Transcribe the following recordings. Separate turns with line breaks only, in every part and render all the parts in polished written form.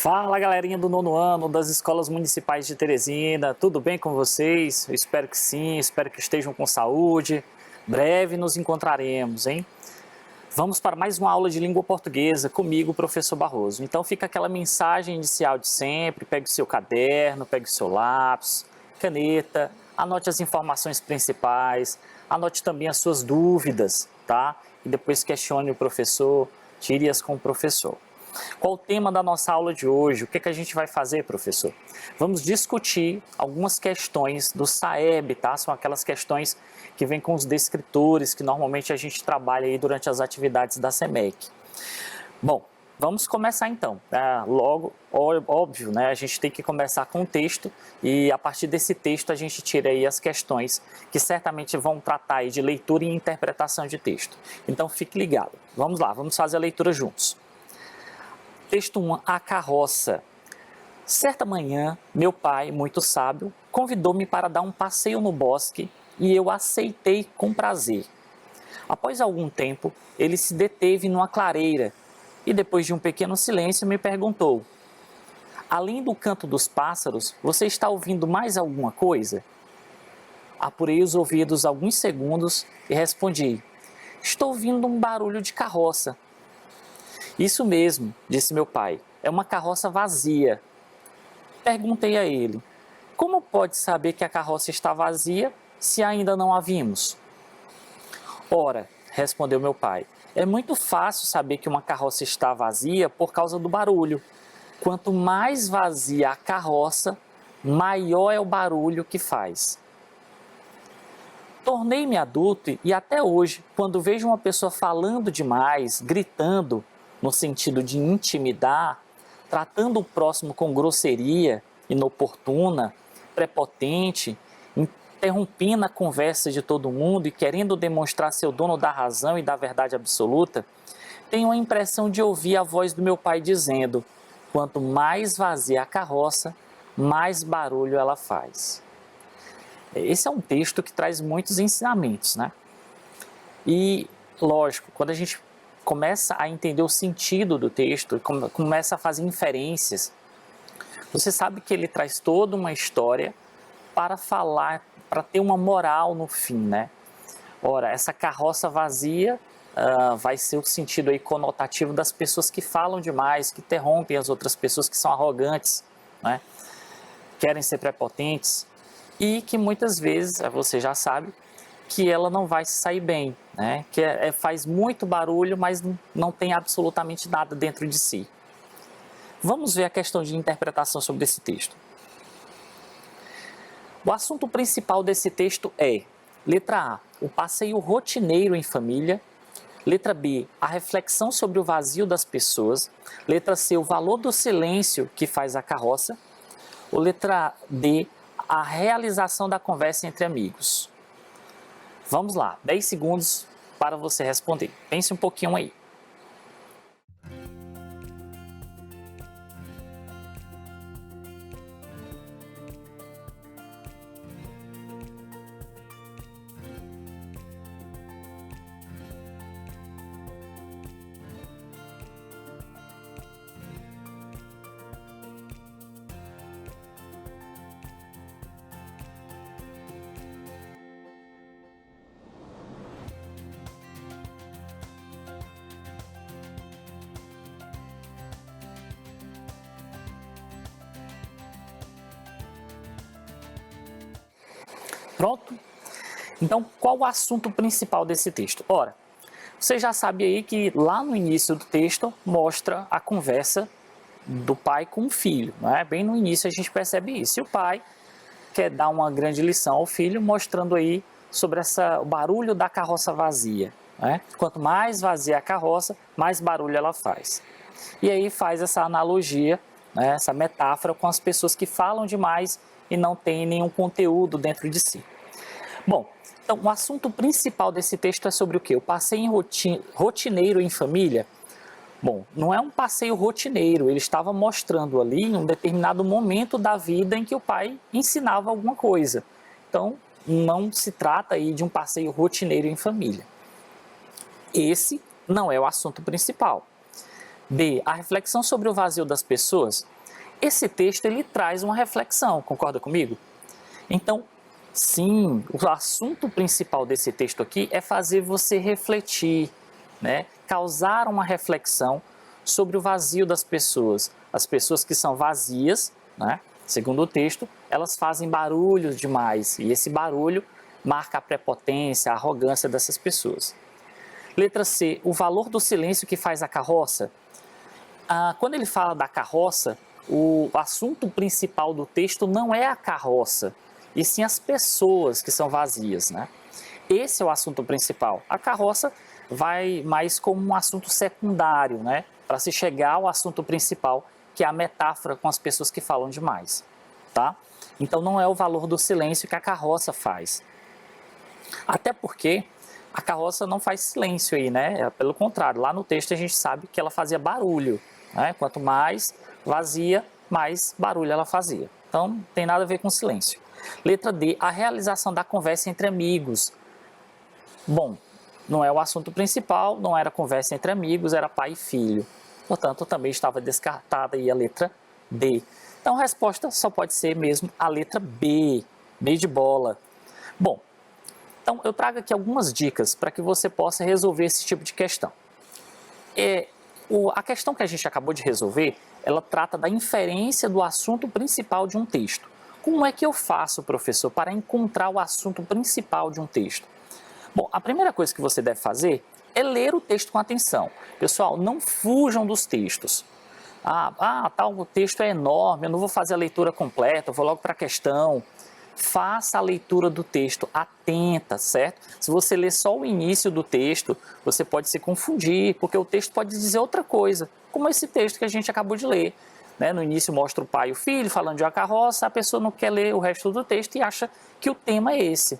Fala, galerinha do nono ano das escolas municipais de Teresina, tudo bem com vocês? Eu espero que sim, espero que estejam com saúde. Breve nos encontraremos, hein? Vamos para mais uma aula de língua portuguesa comigo, professor Barroso. Então fica aquela mensagem inicial de sempre, pegue o seu caderno, pegue o seu lápis, caneta, anote as informações principais, anote também as suas dúvidas, tá? E depois questione o professor, tire-as com o professor. Qual o tema da nossa aula de hoje? O que a gente vai fazer, professor? Vamos discutir algumas questões do SAEB, tá? São aquelas questões que vêm com os descritores que normalmente a gente trabalha aí durante as atividades da SEMEC. Bom, vamos começar então. Logo, óbvio, né? A gente tem que começar com o texto e a partir desse texto a gente tira aí as questões que certamente vão tratar aí de leitura e interpretação de texto. Então fique ligado. Vamos lá, vamos fazer a leitura juntos. Texto 1, a carroça. Certa manhã, meu pai, muito sábio, convidou-me para dar um passeio no bosque e eu aceitei com prazer. Após algum tempo, ele se deteve numa clareira e depois de um pequeno silêncio me perguntou: além do canto dos pássaros, você está ouvindo mais alguma coisa? Apurei os ouvidos alguns segundos e respondi: estou ouvindo um barulho de carroça. Isso mesmo, disse meu pai, é uma carroça vazia. Perguntei a ele: como pode saber que a carroça está vazia se ainda não a vimos? Ora, respondeu meu pai, é muito fácil saber que uma carroça está vazia por causa do barulho. Quanto mais vazia a carroça, maior é o barulho que faz. Tornei-me adulto e até hoje, quando vejo uma pessoa falando demais, gritando, no sentido de intimidar, tratando o próximo com grosseria, inoportuna, prepotente, interrompendo a conversa de todo mundo e querendo demonstrar ser o dono da razão e da verdade absoluta, tenho a impressão de ouvir a voz do meu pai dizendo: quanto mais vazia a carroça, mais barulho ela faz. Esse é um texto que traz muitos ensinamentos, né? E, lógico, quando a gente começa a entender o sentido do texto, começa a fazer inferências, você sabe que ele traz toda uma história para falar, para ter uma moral no fim, né? Ora, essa carroça vazia vai ser o sentido aí conotativo das pessoas que falam demais, que interrompem as outras pessoas, que são arrogantes, né? Querem ser prepotentes e que muitas vezes, você já sabe, que ela não vai se sair bem, né? Que faz muito barulho, mas não tem absolutamente nada dentro de si. Vamos ver a questão de interpretação sobre esse texto. O assunto principal desse texto é: letra A, o passeio rotineiro em família. Letra B, a reflexão sobre o vazio das pessoas. Letra C, o valor do silêncio que faz a carroça. Ou letra D, a realização da conversa entre amigos. Vamos lá, 10 segundos para você responder. Pense um pouquinho aí. Pronto? Então, qual o assunto principal desse texto? Ora, você já sabe aí que lá no início do texto mostra a conversa do pai com o filho, não é? Bem no início a gente percebe isso. E o pai quer dar uma grande lição ao filho, mostrando aí sobre o barulho da carroça vazia, né? Quanto mais vazia a carroça, mais barulho ela faz. E aí faz essa analogia, né, essa metáfora com as pessoas que falam demais e não têm nenhum conteúdo dentro de si. Bom, então o assunto principal desse texto é sobre o quê? O passeio rotineiro em família. Bom, não é um passeio rotineiro, ele estava mostrando ali em um determinado momento da vida em que o pai ensinava alguma coisa. Então, não se trata aí de um passeio rotineiro em família. Esse não é o assunto principal. B. A reflexão sobre o vazio das pessoas. Esse texto ele traz uma reflexão, concorda comigo? Então, sim, o assunto principal desse texto aqui é fazer você refletir, né? Causar uma reflexão sobre o vazio das pessoas. As pessoas que são vazias, né? Segundo o texto, elas fazem barulho demais e esse barulho marca a prepotência, a arrogância dessas pessoas. Letra C, o valor do silêncio que faz a carroça. Quando ele fala da carroça, o assunto principal do texto não é a carroça, e sim as pessoas que são vazias, né? Esse é o assunto principal. A carroça vai mais como um assunto secundário, né? Para se chegar ao assunto principal, que é a metáfora com as pessoas que falam demais, tá? Então não é o valor do silêncio que a carroça faz. Até porque a carroça não faz silêncio aí, né? Pelo contrário, lá no texto a gente sabe que ela fazia barulho, né? Quanto mais vazia, mais barulho ela fazia. Então, não tem nada a ver com silêncio. Letra D, a realização da conversa entre amigos. Bom, não é o assunto principal, não era conversa entre amigos, era pai e filho. Portanto, também estava descartada aí a letra D. Então, a resposta só pode ser mesmo a letra B, B de bola. Bom, então eu trago aqui algumas dicas para que você possa resolver esse tipo de questão. A questão que a gente acabou de resolver, ela trata da inferência do assunto principal de um texto. Como é que eu faço, professor, para encontrar o assunto principal de um texto? Bom, a primeira coisa que você deve fazer é ler o texto com atenção. Pessoal, não fujam dos textos. Tal texto é enorme, eu não vou fazer a leitura completa, eu vou logo para a questão. Faça a leitura do texto atenta, certo? Se você ler só o início do texto, você pode se confundir, porque o texto pode dizer outra coisa, como esse texto que a gente acabou de ler. Né? No início mostra o pai e o filho falando de uma carroça, a pessoa não quer ler o resto do texto e acha que o tema é esse.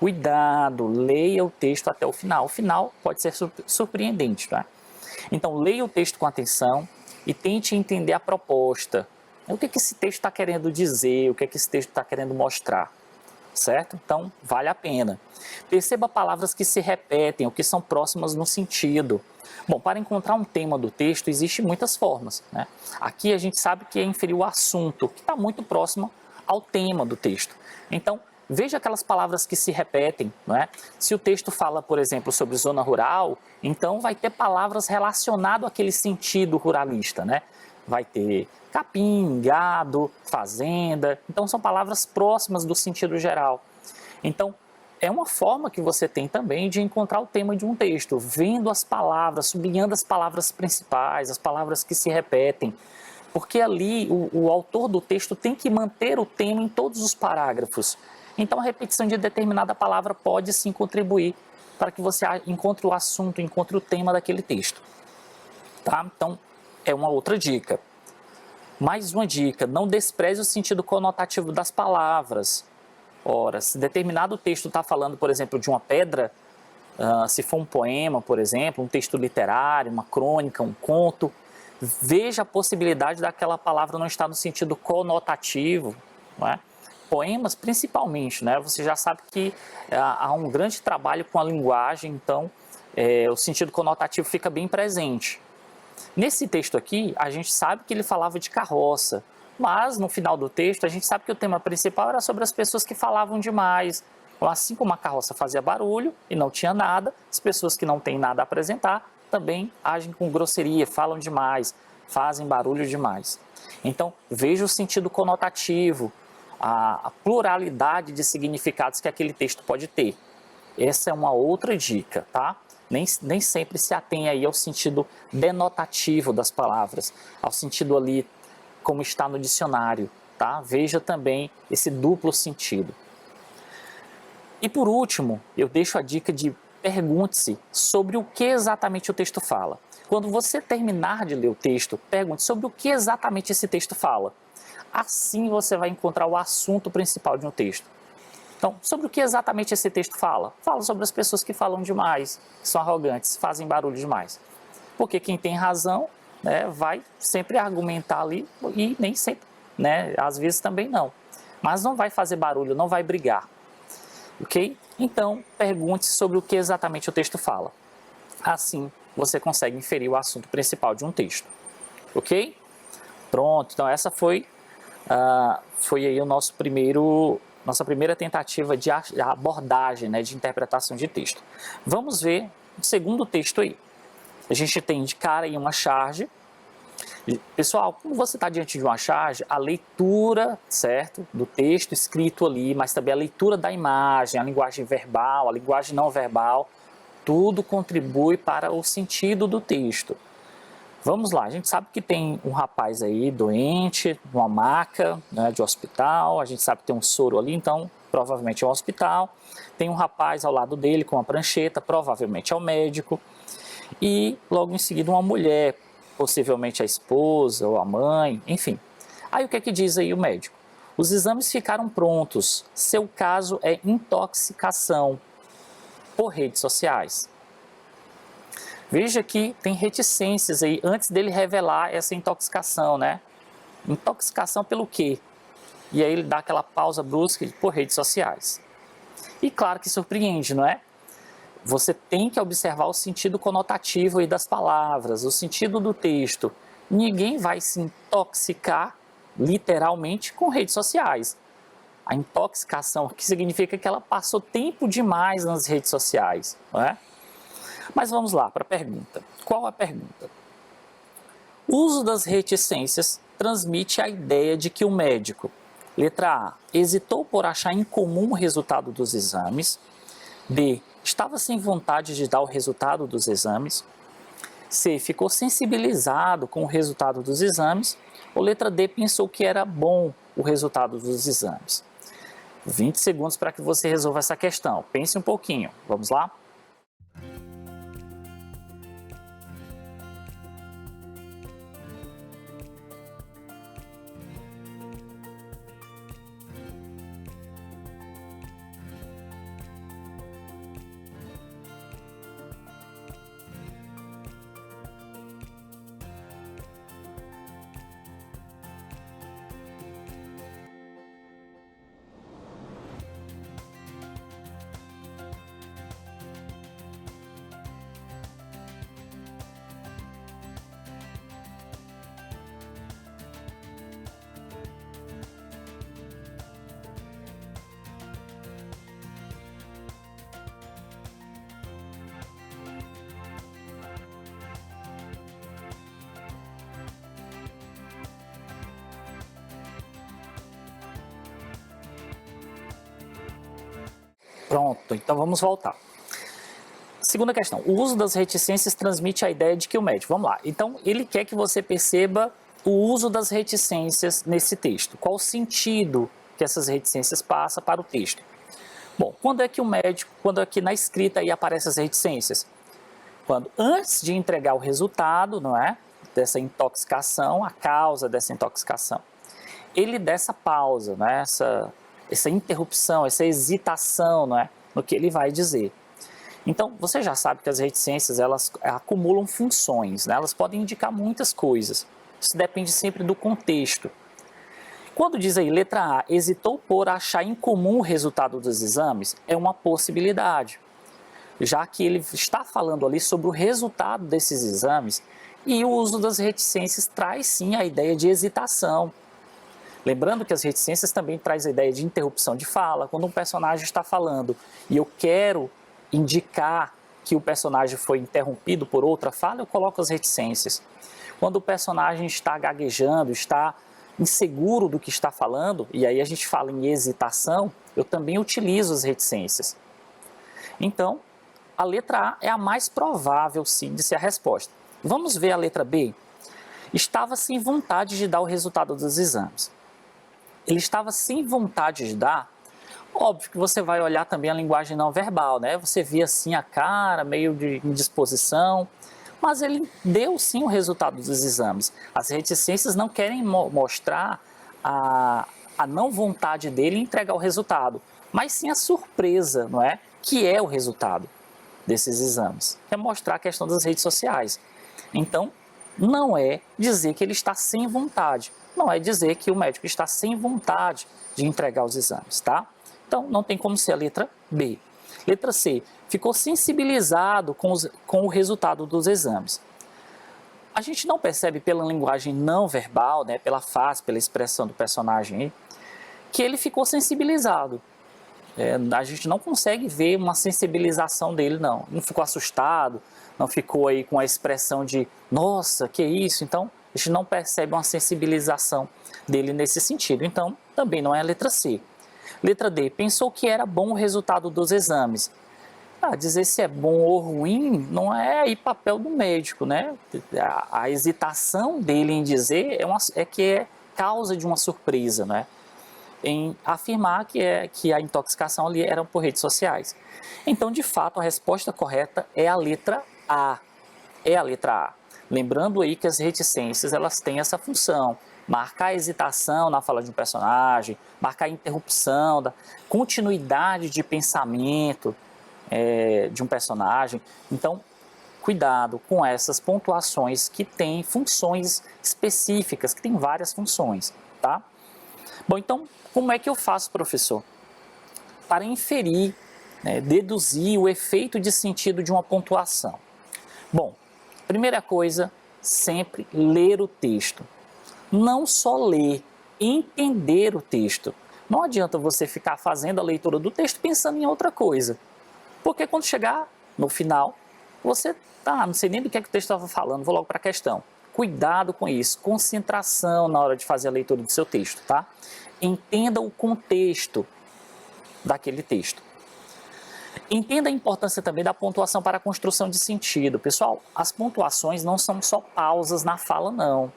Cuidado, leia o texto até o final. O final pode ser surpreendente, tá? Então, leia o texto com atenção e tente entender a proposta. O que esse texto está querendo dizer, o que esse texto está querendo mostrar, certo? Então, vale a pena. Perceba palavras que se repetem ou que são próximas no sentido. Bom, para encontrar um tema do texto, existem muitas formas, né? Aqui a gente sabe que é inferir o assunto, que está muito próximo ao tema do texto. Então, veja aquelas palavras que se repetem, não é? Se o texto fala, por exemplo, sobre zona rural, então vai ter palavras relacionadas àquele sentido ruralista, né? Vai ter capim, gado, fazenda, então são palavras próximas do sentido geral. Então, é uma forma que você tem também de encontrar o tema de um texto, vendo as palavras, sublinhando as palavras principais, as palavras que se repetem, porque ali o autor do texto tem que manter o tema em todos os parágrafos. Então, a repetição de determinada palavra pode sim contribuir para que você encontre o assunto, encontre o tema daquele texto. Tá? Então, é uma outra dica. Mais uma dica, não despreze o sentido conotativo das palavras. Ora, se determinado texto está falando, por exemplo, de uma pedra, se for um poema, por exemplo, um texto literário, uma crônica, um conto, veja a possibilidade daquela palavra não estar no sentido conotativo, não é? Poemas principalmente, né? Você já sabe que há um grande trabalho com a linguagem, então o sentido conotativo fica bem presente. Nesse texto aqui, a gente sabe que ele falava de carroça, mas no final do texto a gente sabe que o tema principal era sobre as pessoas que falavam demais. Então, assim como a carroça fazia barulho e não tinha nada, as pessoas que não têm nada a apresentar também agem com grosseria, falam demais, fazem barulho demais. Então, veja o sentido conotativo, a pluralidade de significados que aquele texto pode ter. Essa é uma outra dica, tá? Nem sempre se atém aí ao sentido denotativo das palavras, ao sentido ali como está no dicionário, tá? Veja também esse duplo sentido. E por último, eu deixo a dica de pergunte-se sobre o que exatamente o texto fala. Quando você terminar de ler o texto, pergunte sobre o que exatamente esse texto fala. Assim você vai encontrar o assunto principal de um texto. Então, sobre o que exatamente esse texto fala? Fala sobre as pessoas que falam demais, que são arrogantes, fazem barulho demais. Porque quem tem razão, né, vai sempre argumentar ali e nem sempre, né, às vezes também não. Mas não vai fazer barulho, não vai brigar. Ok? Então, pergunte sobre o que exatamente o texto fala. Assim, você consegue inferir o assunto principal de um texto. Ok? Pronto, então essa foi aí nossa primeira tentativa de abordagem, né, de interpretação de texto. Vamos ver o segundo texto aí. A gente tem de cara aí uma charge. Pessoal, quando você está diante de uma charge, a leitura, certo, do texto escrito ali, mas também a leitura da imagem, a linguagem verbal, a linguagem não verbal, tudo contribui para o sentido do texto. Vamos lá, a gente sabe que tem um rapaz aí doente, numa maca, né, de hospital, a gente sabe que tem um soro ali, então provavelmente é um hospital. Tem um rapaz ao lado dele com uma prancheta, provavelmente é o médico. E logo em seguida uma mulher, possivelmente a esposa ou a mãe, enfim. Aí o que é que diz aí o médico? Os exames ficaram prontos, seu caso é intoxicação por redes sociais. Veja que tem reticências aí antes dele revelar essa intoxicação, né? Intoxicação pelo quê? E aí ele dá aquela pausa brusca por redes sociais. E claro que surpreende, não é? Você tem que observar o sentido conotativo aí das palavras, o sentido do texto. Ninguém vai se intoxicar literalmente com redes sociais. A intoxicação, que significa que ela passou tempo demais nas redes sociais, não é? Mas vamos lá para a pergunta. Qual a pergunta? O uso das reticências transmite a ideia de que o médico, letra A, hesitou por achar incomum o resultado dos exames, B, estava sem vontade de dar o resultado dos exames, C, ficou sensibilizado com o resultado dos exames, ou letra D, pensou que era bom o resultado dos exames. 20 segundos para que você resolva essa questão. Pense um pouquinho. Vamos lá? Pronto, então vamos voltar. Segunda questão, o uso das reticências transmite a ideia de que o médico, vamos lá, então ele quer que você perceba o uso das reticências nesse texto, qual o sentido que essas reticências passam para o texto. Bom, quando é que o médico, quando é que na escrita aí aparecem as reticências? Quando antes de entregar o resultado, não é, dessa intoxicação, a causa dessa intoxicação, ele dá essa pausa, né, essa interrupção, essa hesitação, não é, no que ele vai dizer. Então, você já sabe que as reticências, elas acumulam funções, né? Elas podem indicar muitas coisas. Isso depende sempre do contexto. Quando diz aí, letra A, hesitou por achar incomum o resultado dos exames, é uma possibilidade, já que ele está falando ali sobre o resultado desses exames e o uso das reticências traz sim a ideia de hesitação. Lembrando que as reticências também traz a ideia de interrupção de fala. Quando um personagem está falando e eu quero indicar que o personagem foi interrompido por outra fala, eu coloco as reticências. Quando o personagem está gaguejando, está inseguro do que está falando, e aí a gente fala em hesitação, eu também utilizo as reticências. Então, a letra A é a mais provável, sim, de ser a resposta. Vamos ver a letra B? Estava sem vontade de dar o resultado dos exames. Ele estava sem vontade de dar, óbvio que você vai olhar também a linguagem não verbal, né? Você via assim a cara, meio de indisposição, mas ele deu sim o resultado dos exames. As reticências não querem mostrar a não vontade dele em entregar o resultado, mas sim a surpresa, não é? Que é o resultado desses exames, que é mostrar a questão das redes sociais. Então, não é dizer que ele está sem vontade, não é dizer que o médico está sem vontade de entregar os exames, tá? Então, não tem como ser a letra B. Letra C, ficou sensibilizado com o resultado dos exames. A gente não percebe pela linguagem não verbal, né, pela face, pela expressão do personagem, que ele ficou sensibilizado. A gente não consegue ver uma sensibilização dele, não. Não ficou assustado, não ficou aí com a expressão de nossa, que isso? Então, a gente não percebe uma sensibilização dele nesse sentido. Então, também não é a letra C. Letra D, pensou que era bom o resultado dos exames. Dizer se é bom ou ruim não é aí papel do médico, né? A hesitação dele em dizer é que é causa de uma surpresa, né? Em afirmar que a intoxicação ali era por redes sociais. Então, de fato, a resposta correta é a letra A. É a letra A. Lembrando aí que as reticências, elas têm essa função. Marcar a hesitação na fala de um personagem, marcar a interrupção, da continuidade de pensamento de um personagem. Então, cuidado com essas pontuações que têm funções específicas, que têm várias funções, tá? Bom, então, como é que eu faço, professor? Para inferir, deduzir o efeito de sentido de uma pontuação. Bom, primeira coisa, sempre ler o texto. Não só ler, entender o texto. Não adianta você ficar fazendo a leitura do texto pensando em outra coisa. Porque quando chegar no final, você não sei nem do que o texto estava falando, vou logo para a questão. Cuidado com isso, concentração na hora de fazer a leitura do seu texto, tá? Entenda o contexto daquele texto. Entenda a importância também da pontuação para a construção de sentido. Pessoal, as pontuações não são só pausas na fala, não.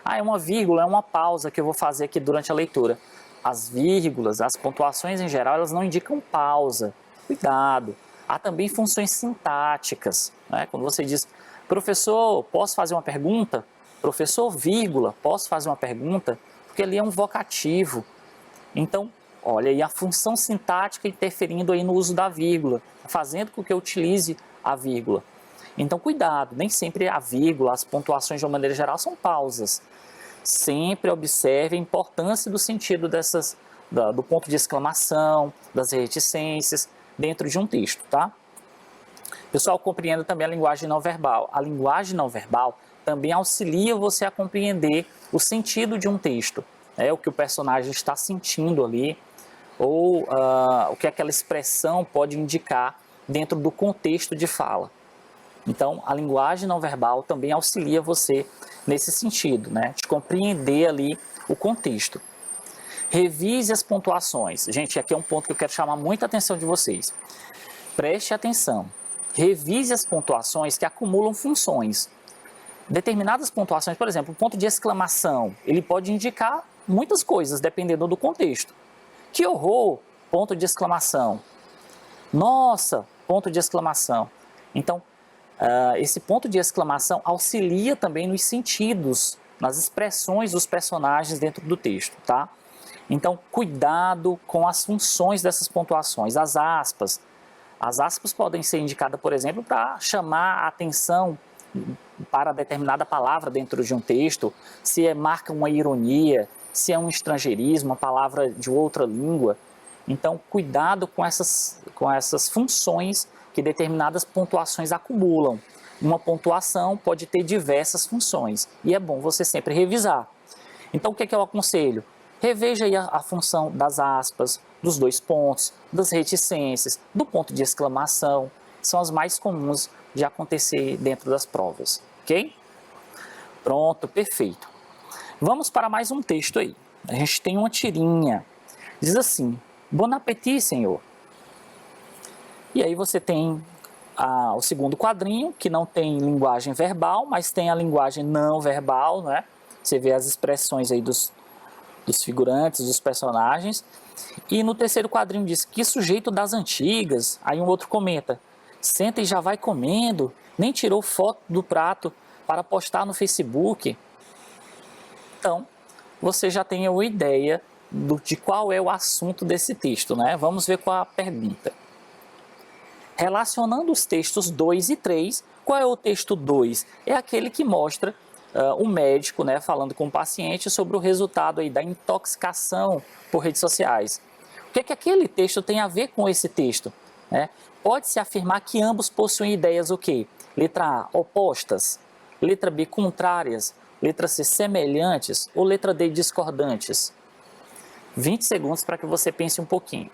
É uma vírgula, é uma pausa que eu vou fazer aqui durante a leitura. As vírgulas, as pontuações em geral, elas não indicam pausa. Cuidado. Há também funções sintáticas, né? Quando você diz, professor, posso fazer uma pergunta? Professor, vírgula, posso fazer uma pergunta? Porque ali é um vocativo. Então, olha aí a função sintática interferindo aí no uso da vírgula, fazendo com que eu utilize a vírgula. Então, cuidado, nem sempre a vírgula, as pontuações de uma maneira geral são pausas. Sempre observe a importância do sentido do ponto de exclamação, das reticências, dentro de um texto, tá? Pessoal, compreenda também a linguagem não verbal. A linguagem não verbal também auxilia você a compreender o sentido de um texto, o que o personagem está sentindo ali, ou o que aquela expressão pode indicar dentro do contexto de fala. Então, a linguagem não verbal também auxilia você nesse sentido, né? De compreender ali o contexto. Revise as pontuações. Gente, aqui é um ponto que eu quero chamar muita atenção de vocês. Preste atenção. Revise as pontuações que acumulam funções. Determinadas pontuações, por exemplo, o ponto de exclamação, ele pode indicar muitas coisas, dependendo do contexto. Que horror! Ponto de exclamação. Nossa! Ponto de exclamação. Então, esse ponto de exclamação auxilia também nos sentidos, nas expressões dos personagens dentro do texto, tá? Então, cuidado com as funções dessas pontuações. As aspas podem ser indicadas, por exemplo, para chamar a atenção para determinada palavra dentro de um texto, se marca uma ironia, se é um estrangeirismo, uma palavra de outra língua. Então, cuidado com essas funções que determinadas pontuações acumulam. Uma pontuação pode ter diversas funções e é bom você sempre revisar. Então, o que é que eu aconselho? Reveja aí a função das aspas, dos dois pontos, das reticências, do ponto de exclamação. São as mais comuns de acontecer dentro das provas, ok? Pronto, perfeito. Vamos para mais um texto aí. A gente tem uma tirinha. Diz assim, Bon appétit, senhor. E aí você tem o segundo quadrinho, que não tem linguagem verbal, mas tem a linguagem não verbal, né? Você vê as expressões aí dos figurantes, dos personagens. E no terceiro quadrinho diz, que sujeito das antigas. Aí um outro comenta, senta e já vai comendo, nem tirou foto do prato para postar no Facebook. Então, você já tem uma ideia de qual é o assunto desse texto, né? Vamos ver qual a pergunta. Relacionando os textos 2 e 3, qual é o texto 2? É aquele que mostra o médico, né, falando com o paciente sobre o resultado aí da intoxicação por redes sociais. O que é que aquele texto tem a ver com esse texto? né? Pode-se afirmar que ambos possuem ideias o quê? Letra A, opostas. Letra B, contrárias. Letra C, semelhantes. Ou letra D, discordantes. 20 segundos para que você pense um pouquinho.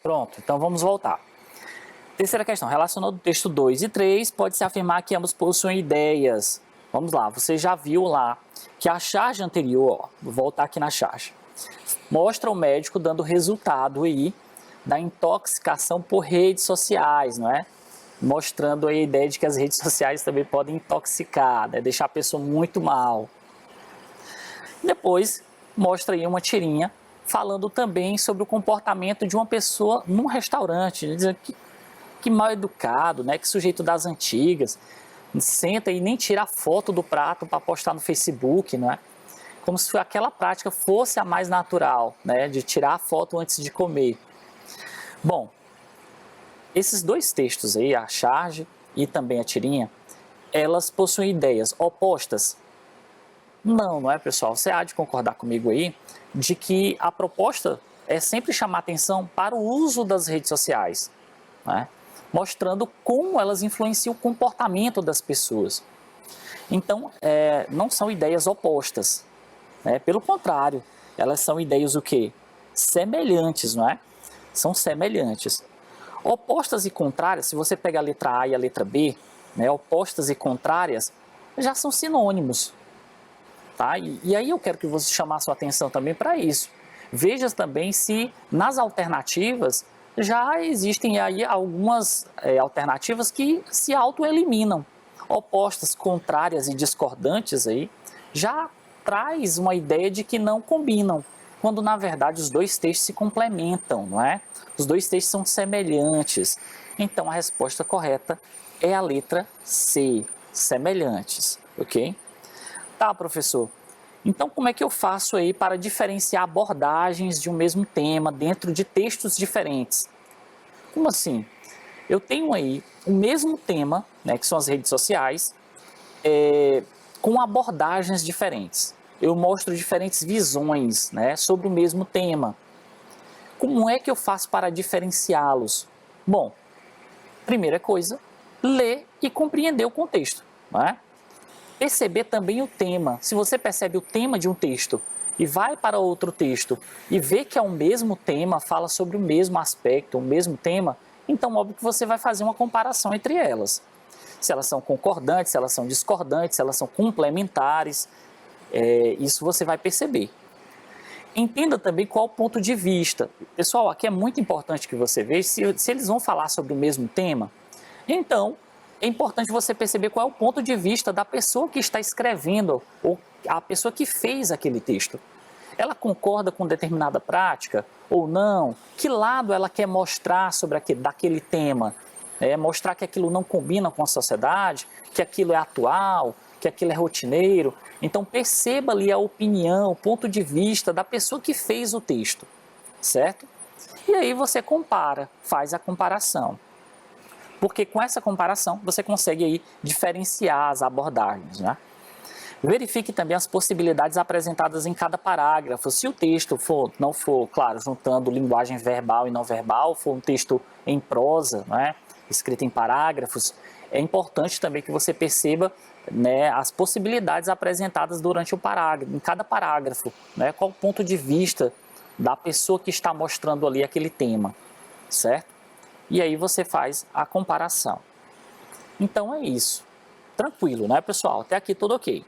Pronto, então vamos voltar. Terceira questão, relacionando o texto 2 e 3, pode-se afirmar que ambos possuem ideias. Vamos lá, você já viu lá que a charge anterior, ó, vou voltar aqui na charge, mostra o médico dando resultado aí da intoxicação por redes sociais, não é? Mostrando aí a ideia de que as redes sociais também podem intoxicar, né? Deixar a pessoa muito mal. Depois, mostra aí uma tirinha falando também sobre o comportamento de uma pessoa num restaurante, dizendo que mal educado, né? Que sujeito das antigas, senta e nem tira a foto do prato para postar no Facebook, né? Como se aquela prática fosse a mais natural, né? De tirar a foto antes de comer. Bom, esses dois textos aí, a charge e também a tirinha, elas possuem ideias opostas? Não é, pessoal? Você há de concordar comigo aí de que a proposta é sempre chamar atenção para o uso das redes sociais, né? Mostrando como elas influenciam o comportamento das pessoas. Então, não são ideias opostas, né? Pelo contrário, elas são ideias o quê? Semelhantes, não é? São semelhantes. Opostas e contrárias, se você pega a letra A e a letra B, né, opostas e contrárias, já são sinônimos. Tá? E aí eu quero que você chame a sua atenção também para isso. Veja também se nas alternativas já existem aí algumas alternativas que se autoeliminam. Opostas, contrárias e discordantes aí já traz uma ideia de que não combinam, quando na verdade os dois textos se complementam, não é? Os dois textos são semelhantes. Então a resposta correta é a letra C, semelhantes, ok? Tá, professor. Então, como é que eu faço aí para diferenciar abordagens de um mesmo tema dentro de textos diferentes? Como assim? Eu tenho aí o mesmo tema, né, que são as redes sociais, com abordagens diferentes. Eu mostro diferentes visões, né, sobre o mesmo tema. Como é que eu faço para diferenciá-los? Bom, primeira coisa, ler e compreender o contexto, não é? Perceber também o tema. Se você percebe o tema de um texto e vai para outro texto e vê que é o mesmo tema, fala sobre o mesmo aspecto, o mesmo tema, então óbvio que você vai fazer uma comparação entre elas. Se elas são concordantes, se elas são discordantes, se elas são complementares, isso você vai perceber. Entenda também qual o ponto de vista. Pessoal, aqui é muito importante que você veja se eles vão falar sobre o mesmo tema, então é importante você perceber qual é o ponto de vista da pessoa que está escrevendo ou a pessoa que fez aquele texto. Ela concorda com determinada prática ou não? Que lado ela quer mostrar sobre daquele tema? Mostrar que aquilo não combina com a sociedade, que aquilo é atual, que aquilo é rotineiro. Então perceba ali a opinião, o ponto de vista da pessoa que fez o texto, certo? E aí você compara, faz a comparação. Porque com essa comparação você consegue aí diferenciar as abordagens, né? Verifique também as possibilidades apresentadas em cada parágrafo. Se o texto não for, claro, juntando linguagem verbal e não verbal, for um texto em prosa, né? escrita em parágrafos, é importante também que você perceba, né, as possibilidades apresentadas durante o parágrafo, em cada parágrafo, né, qual o ponto de vista da pessoa que está mostrando ali aquele tema, certo? E aí você faz a comparação. Então é isso. Tranquilo, né, pessoal? Até aqui tudo ok.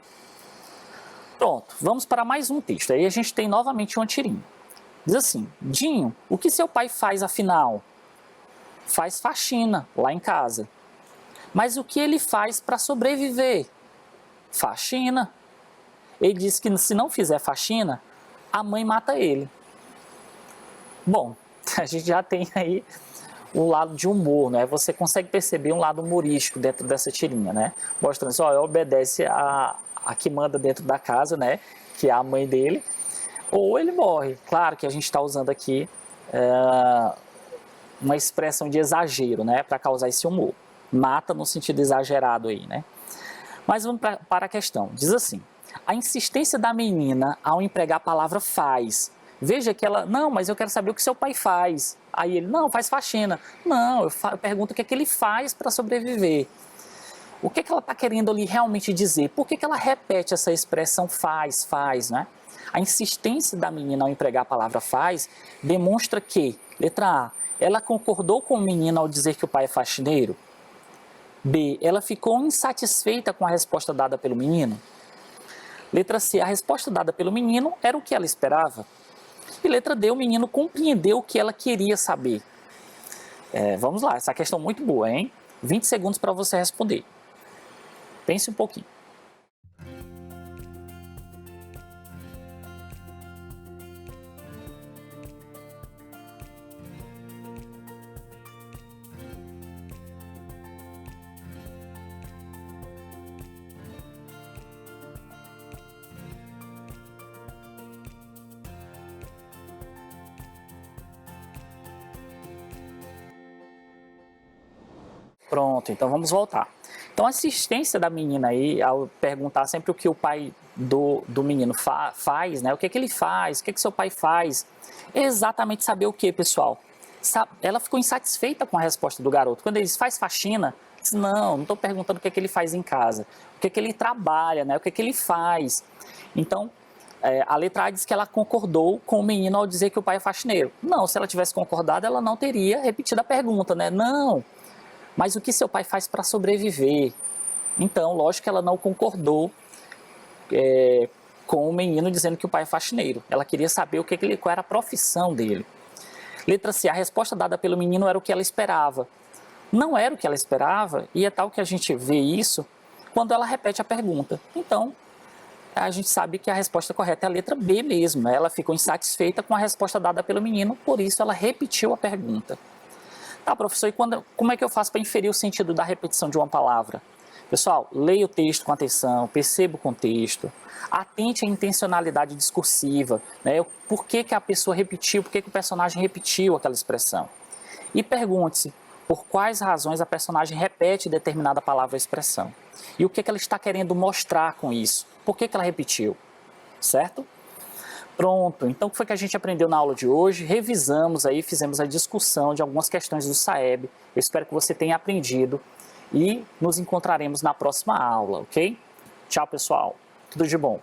Pronto, vamos para mais um texto. Aí a gente tem novamente uma tirinha. Diz assim: Dinho, o que seu pai faz afinal? Faz faxina lá em casa. Mas o que ele faz para sobreviver? Faxina. Ele diz que se não fizer faxina, a mãe mata ele. Bom, a gente já tem aí um lado de humor, né? Você consegue perceber um lado humorístico dentro dessa tirinha, né? Mostrando assim, ó, obedece a que manda dentro da casa, né? Que é a mãe dele. Ou ele morre. Claro que a gente está usando aqui uma expressão de exagero, né? Para causar esse humor. Mata no sentido exagerado aí, né? Mas vamos para a questão. Diz assim: a insistência da menina ao empregar a palavra faz. Veja que ela, não, mas eu quero saber o que seu pai faz. Aí ele, não, faz faxina. Não, eu pergunto o que é que ele faz para sobreviver. O que é que ela está querendo ali realmente dizer? Por que ela repete essa expressão faz, né? A insistência da menina ao empregar a palavra faz demonstra que, letra A, ela concordou com o menino ao dizer que o pai é faxineiro. B, ela ficou insatisfeita com a resposta dada pelo menino. Letra C, a resposta dada pelo menino era o que ela esperava. E letra D, o menino compreendeu o que ela queria saber. Vamos lá, essa questão é muito boa, hein? 20 segundos para você responder. Pense um pouquinho. Pronto, então vamos voltar. Então a assistência da menina aí, ao perguntar sempre o que o pai do menino faz, né? O que é que ele faz, o que é que seu pai faz, é exatamente saber o que, pessoal? Ela ficou insatisfeita com a resposta do garoto. Quando ele diz faz faxina, diz, não estou perguntando o que é que ele faz em casa, o que é que ele trabalha, né? O que é que ele faz. Então, a letra A diz que ela concordou com o menino ao dizer que o pai é faxineiro. Não, se ela tivesse concordado, ela não teria repetido a pergunta, né? Não. Mas o que seu pai faz para sobreviver? Então, lógico que ela não concordou com o menino dizendo que o pai é faxineiro. Ela queria saber qual era a profissão dele. Letra C, a resposta dada pelo menino era o que ela esperava. Não era o que ela esperava, e é tal que a gente vê isso quando ela repete a pergunta. Então, a gente sabe que a resposta correta é a letra B mesmo. Ela ficou insatisfeita com a resposta dada pelo menino, por isso ela repetiu a pergunta. Tá, professor, e como é que eu faço para inferir o sentido da repetição de uma palavra? Pessoal, leia o texto com atenção, perceba o contexto, atente à intencionalidade discursiva, né? Por que a pessoa repetiu, por que o personagem repetiu aquela expressão. E pergunte-se por quais razões a personagem repete determinada palavra ou expressão. E o que ela está querendo mostrar com isso, por que ela repetiu, certo? Pronto, então o que foi que a gente aprendeu na aula de hoje? Revisamos aí, fizemos a discussão de algumas questões do SAEB. Eu espero que você tenha aprendido e nos encontraremos na próxima aula, ok? Tchau, pessoal. Tudo de bom.